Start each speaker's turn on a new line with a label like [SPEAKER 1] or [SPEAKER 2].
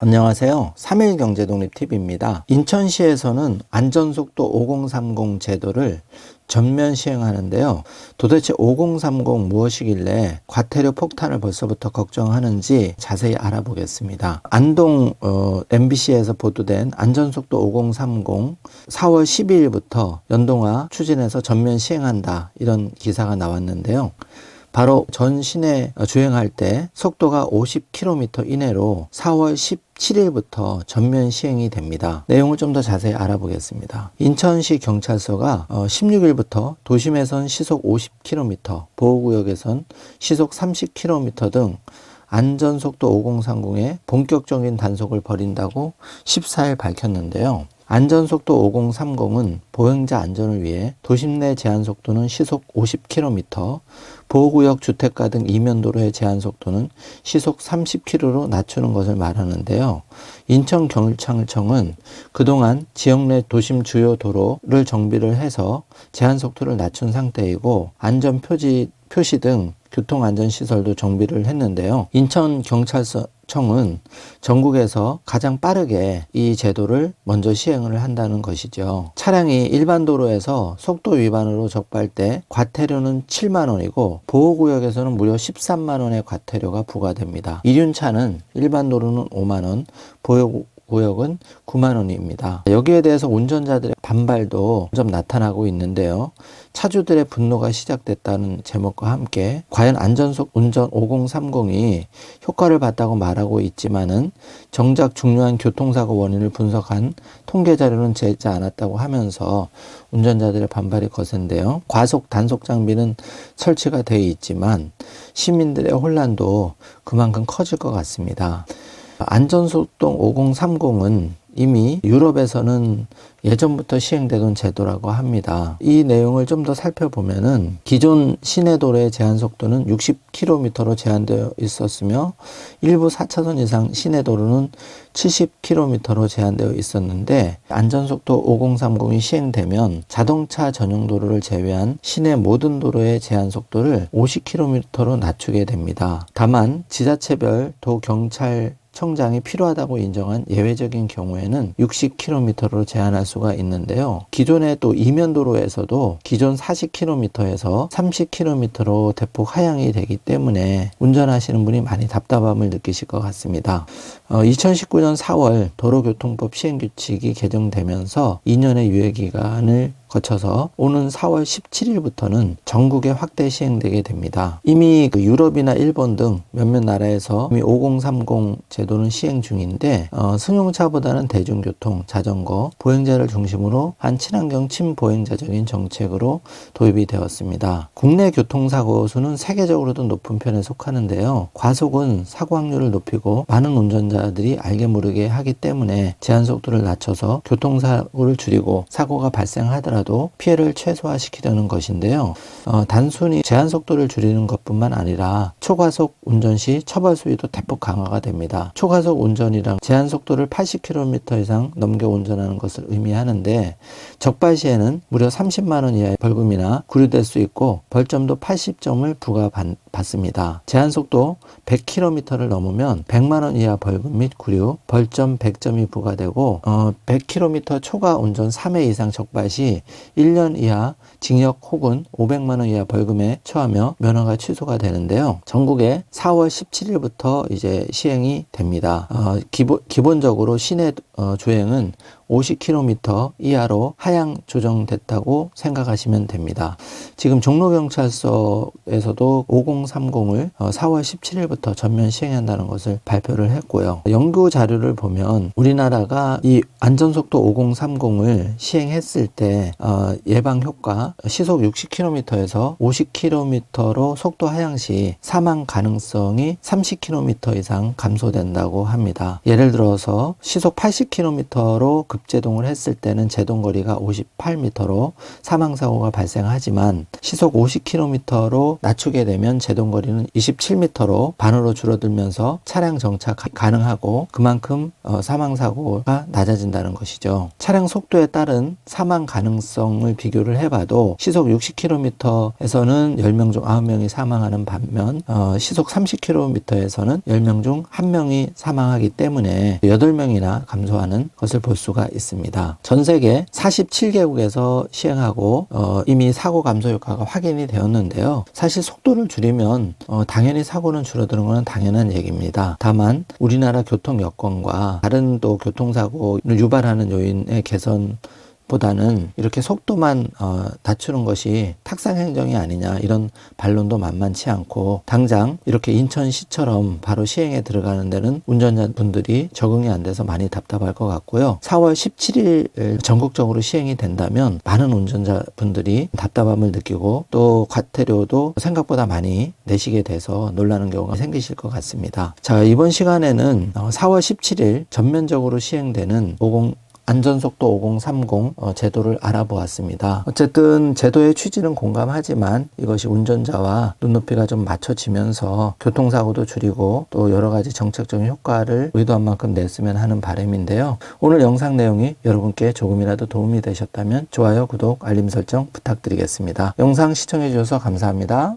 [SPEAKER 1] 안녕하세요. 3일 경제독립TV입니다. 인천시에서는 안전속도 5030 제도를 전면 시행하는데요. 도대체 5030 무엇이길래 과태료 폭탄을 벌써부터 걱정하는지 자세히 알아보겠습니다. 안동 MBC에서 보도된 안전속도 5030 4월 12일부터 연동화 추진해서 전면 시행한다, 이런 기사가 나왔는데요. 바로 전 시내 주행할 때 속도가 50km 이내로 4월 17일부터 전면 시행이 됩니다. 내용을 좀 더 자세히 알아보겠습니다. 인천시 경찰서가 16일부터 도심에선 시속 50km, 보호구역에선 시속 30km 등 안전속도 5030에 본격적인 단속을 벌인다고 14일 밝혔는데요. 안전속도 5030은 보행자 안전을 위해 도심 내 제한속도는 시속 50km, 보호구역, 주택가 등 이면도로의 제한속도는 시속 30km로 낮추는 것을 말하는데요. 인천경찰청은 그동안 지역 내 도심 주요 도로를 정비를 해서 제한속도를 낮춘 상태이고 안전표시 등 교통안전시설도 정비를 했는데요. 인천경찰청은 전국에서 가장 빠르게 이 제도를 먼저 시행을 한다는 것이죠. 차량이 일반 도로에서 속도 위반으로 적발 때 과태료는 7만 원이고 보호구역에서는 무려 13만 원의 과태료가 부과됩니다. 이륜차는 일반 도로는 5만 원, 보호구역은 9만 원입니다. 여기에 대해서 운전자들의 반발도 좀 나타나고 있는데요. 차주들의 분노가 시작됐다는 제목과 함께 과연 안전속 운전 5030이 효과를 봤다고 말하고 있지만은 정작 중요한 교통사고 원인을 분석한 통계 자료는 제지 않았다고 하면서 운전자들의 반발이 거센데요. 과속 단속 장비는 설치가 되어 있지만 시민들의 혼란도 그만큼 커질 것 같습니다. 안전속도 5030은 이미 유럽에서는 예전부터 시행되던 제도라고 합니다. 이 내용을 좀 더 살펴보면은 기존 시내도로의 제한속도는 60km로 제한되어 있었으며 일부 4차선 이상 시내도로는 70km로 제한되어 있었는데 안전속도 5030이 시행되면 자동차 전용 도로를 제외한 시내 모든 도로의 제한속도를 50km로 낮추게 됩니다. 다만 지자체별 도경찰청장이 필요하다고 인정한 예외적인 경우에는 60km로 제한할 수가 있는데요. 기존의 또 이면도로에서도 기존 40km에서 30km로 대폭 하향이 되기 때문에 운전하시는 분이 많이 답답함을 느끼실 것 같습니다. 2019년 4월 도로교통법 시행규칙이 개정되면서 2년의 유예기간을 거쳐서 오는 4월 17일부터는 전국에 확대 시행되게 됩니다. 이미 유럽이나 일본 등 몇몇 나라에서 이미 5030 제도는 시행 중인데 승용차보다는 대중교통, 자전거, 보행자를 중심으로 한 친환경 친보행자적인 정책으로 도입이 되었습니다. 국내 교통사고 수는 세계적으로도 높은 편에 속하는데요. 과속은 사고 확률을 높이고 많은 운전자들이 알게 모르게 하기 때문에 제한속도를 낮춰서 교통사고를 줄이고 사고가 발생하더라도 피해를 최소화시키려는 것인데요. 단순히 제한속도를 줄이는 것뿐만 아니라 초과속 운전 시 처벌 수위도 대폭 강화가 됩니다. 초과속 운전이란 제한속도를 80km 이상 넘겨 운전하는 것을 의미하는데 적발 시에는 무려 30만 원 이하의 벌금이나 구류될 수 있고 벌점도 80점을 부과받습니다. 제한속도 100km를 넘으면 100만 원 이하 벌금 및 구류, 벌점 100점이 부과되고 100km 초과 운전 3회 이상 적발 시 1년 이하 징역 혹은 500만 원 이하 벌금에 처하며 면허가 취소가 되는데요. 전국에 4월 17일부터 이제 시행이 됩니다. 기본적으로 시내 주행은 50km 이하로 하향 조정됐다고 생각하시면 됩니다. 지금 종로경찰서에서도 5030을 4월 17일부터 전면 시행한다는 것을 발표를 했고요. 연구 자료를 보면 우리나라가 이 안전속도 5030을 시행했을 때 예방 효과 시속 60km에서 50km로 속도 하향 시 사망 가능성이 30km 이상 감소된다고 합니다. 예를 들어서 시속 80km 30km로 급제동을 했을 때는 제동거리가 58m로 사망사고가 발생하지만 시속 50km로 낮추게 되면 제동거리는 27m로 반으로 줄어들면서 차량 정차 가능하고 그만큼 사망사고가 낮아진다는 것이죠. 차량 속도에 따른 사망 가능성을 비교를 해봐도 시속 60km에서는 10명 중 9명이 사망하는 반면 시속 30km에서는 10명 중 1명이 사망하기 때문에 8명이나 감소하는 것을 볼 수가 있습니다. 전 세계 47개국에서 시행하고 이미 사고 감소 효과가 확인이 되었는데요. 사실 속도를 줄이면 당연히 사고는 줄어드는 것은 당연한 얘기입니다. 다만 우리나라 교통 여건과 다른 또 교통사고를 유발하는 요인의 개선 보다는 이렇게 속도만 낮추는 것이 탁상 행정이 아니냐 이런 반론도 만만치 않고 당장 이렇게 인천시처럼 바로 시행에 들어가는 데는 운전자분들이 적응이 안 돼서 많이 답답할 것 같고요. 4월 17일 전국적으로 시행이 된다면 많은 운전자분들이 답답함을 느끼고 또 과태료도 생각보다 많이 내시게 돼서 놀라는 경우가 생기실 것 같습니다. 자, 이번 시간에는 4월 17일 전면적으로 시행되는 안전속도 5030 제도를 알아보았습니다. 어쨌든 제도의 취지는 공감하지만 이것이 운전자와 눈높이가 좀 맞춰지면서 교통사고도 줄이고 또 여러 가지 정책적인 효과를 의도한 만큼 냈으면 하는 바람인데요. 오늘 영상 내용이 여러분께 조금이라도 도움이 되셨다면 좋아요, 구독, 알림 설정 부탁드리겠습니다. 영상 시청해 주셔서 감사합니다.